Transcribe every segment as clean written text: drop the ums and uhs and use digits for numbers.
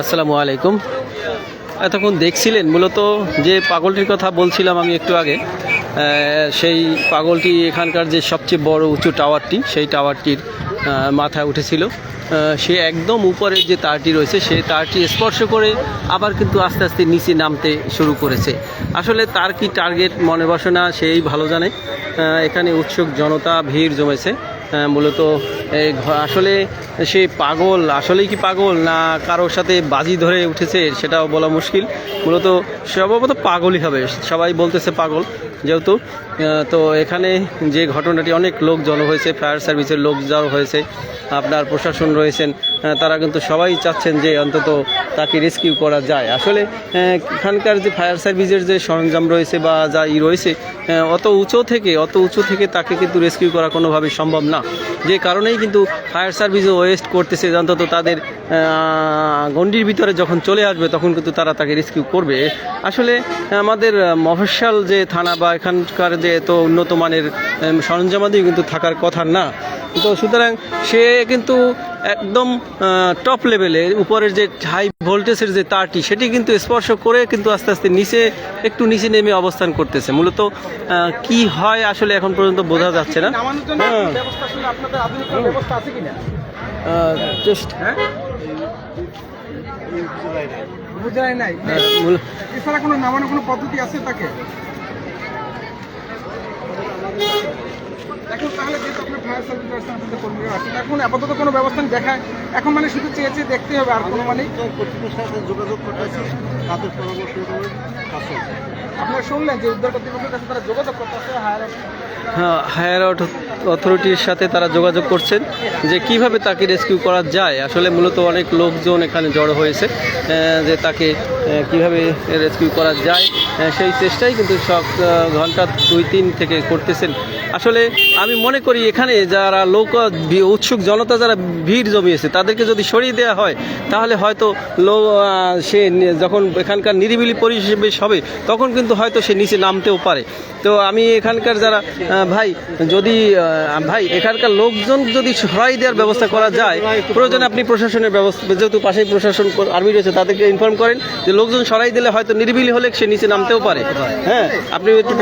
আসসালামু আলাইকুম। এতক্ষণ দেখছিলেন মূলত যে পাগলটির কথা বলছিলাম আমি একটু আগে, সেই পাগলটি এখানকার যে সবচেয়ে বড় উঁচু টাওয়ারটি, সেই টাওয়ারটির মাথায় উঠেছিল। সে একদম উপরের যে তারটি রয়েছে সেই তারটি স্পর্শ করে আবার কিন্তু আস্তে আস্তে নিচে নামতে শুরু করেছে। আসলে তার কি টার্গেট মনে বসে না, সেই ভালো জানে। এখানে উৎসুক জনতা ভিড় জমেছে। মূলত আসলে সে পাগল, আসলেই কি পাগল না কারোর সাথে বাজি ধরে উঠেছে সেটাও বলা মুশকিল। মূলত সম্ভবত পাগলই হবে, সবাই বলতেছে পাগল যেহেতু। তো এখানে যে ঘটনাটি, অনেক লোক জড়ো হয়েছে, ফায়ার সার্ভিসের লোক জড়ো হয়েছে, আপনার প্রশাসন রয়েছেন, তারা কিন্তু সবাই চাচ্ছেন যে অন্তত তাকে রেস্কিউ করা যায়। আসলে এখানকার যে ফায়ার সার্ভিসের যে সরঞ্জাম রয়েছে বা যা রয়েছে, অত উঁচু থেকে তাকে কিন্তু রেস্কিউ করা কোনোভাবেই সম্ভব না। যে কারণেই কিন্তু ফায়ার সার্ভিসও ওয়েস্ট করতেছে, অন্তত তাদের গণ্ডির ভিতরে যখন চলে আসবে তখন কিন্তু তারা তাকে রেস্কিউ করবে। আসলে আমাদের মফস্বল যে থানা বা এখানকার যে এত উন্নত মানের সরঞ্জামাদি কিন্তু থাকার কথা না। তো সুতরাং সে কিন্তু একদম টপ লেভেলে উপরের যে হাই ভোল্টেজের যে তারটি, সেটি কিন্তু স্পর্শ করে কিন্তু আস্তে আস্তে একটু নিচে নেমে অবস্থান করতেছে। মূলত কি হয় আসলে এখন পর্যন্ত বোঝা যাচ্ছে না। এখন তাহলে যেহেতু আপনার ফায়ার সার্ভিস আসছেন, আপনাদের কর্মীরা আসছেন, এখন আপাতত কোনো ব্যবস্থা দেখা এখন মানে শুধু চেয়ে দেখতে হবে, আর কোনো মানে কর্তৃপক্ষের সাথে যোগাযোগ করতেছে, তাদের পরামর্শ আছে। আপনারা শুনলেন যে উদ্ধার কর্তৃপক্ষের কাছে তারা যোগাযোগ করতেছে, হায়ার অথরিটির সাথে তারা যোগাযোগ করছেন যে কিভাবে তাকে রেস্কিউ করা যায়। আসলে মূলত অনেক লোকজন এখানে জড়ো হয়েছে যে তাকে কিভাবে রেস্কিউ করা যায়, সেই চেষ্টাই কিন্তু সব ঘন্টা 2-3 থেকে করতেছেন। আসলে আমি মনে করি এখানে যারা উৎসুক জনতা যারা ভিড় জমিয়েছে তাদেরকে যদি সরিয়ে দেওয়া হয় তাহলে হয়তো সে যখন এখানকার নিরিবিলি পরিবেশ হবে তখন কিন্তু হয়তো সে নিচে নামতেও পারে। তো আমি এখানকার যারা ভাই এখানকার লোকজন যদি সরাই দেওয়ার ব্যবস্থা করা যায়, প্রয়োজনে আপনি প্রশাসনের ব্যবস্থা, যেহেতু পাশেই প্রশাসন আর্মি রয়েছে, তাদেরকে ইনফর্ম করেন যে লোকজন সরাই দিলে হয়তো নিরিবিলি হলে সে নিচে নামতেও পারে। হ্যাঁ, আপনি একটু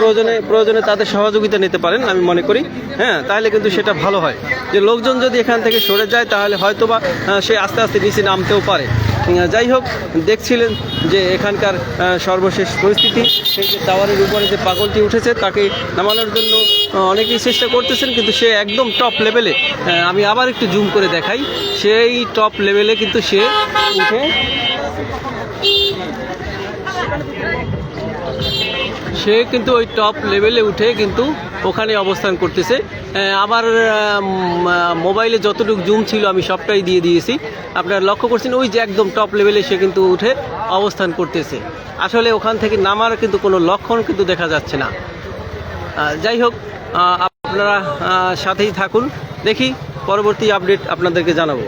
প্রয়োজনে তাদের সহযোগিতা নিতে পারেন আমি মনে করি। হ্যাঁ, তাহলে কিন্তু সেটা ভালো হয় যে লোকজন যদি এখান থেকে সরে যায় তাহলে হয়তো বা সে আস্তে আস্তে নিচে নামতেও পারে। যাই হোক, দেখছিলেন যে এখানকার সর্বশেষ পরিস্থিতি, সেই যে টাওয়ারের উপরে যে পাগলটি উঠেছে তাকে নামানোর জন্য অনেকেই চেষ্টা করতেছেন, কিন্তু সে একদম টপ লেভেলে, আমি আবার একটু জুম করে দেখাই, সেই টপ লেভেলে কিন্তু সে উঠে ওই টপ লেভেলে উঠে কিন্তু ওখানে অবস্থান করতেছে। আমার মোবাইলে যতটুকু জুম ছিল আমি সবটাই দিয়ে দিয়েছি। আপনারা লক্ষ্য করছেন ওই যে একদম টপ লেভেলে সে কিন্তু উঠে অবস্থান করতেছে। আসলে ওখান থেকে নামার কিন্তু কোনো লক্ষণ কিন্তু দেখা যাচ্ছে না। যাই হোক, আপনারা সাথেই থাকুন, দেখি পরবর্তী আপডেট আপনাদেরকে জানাবো।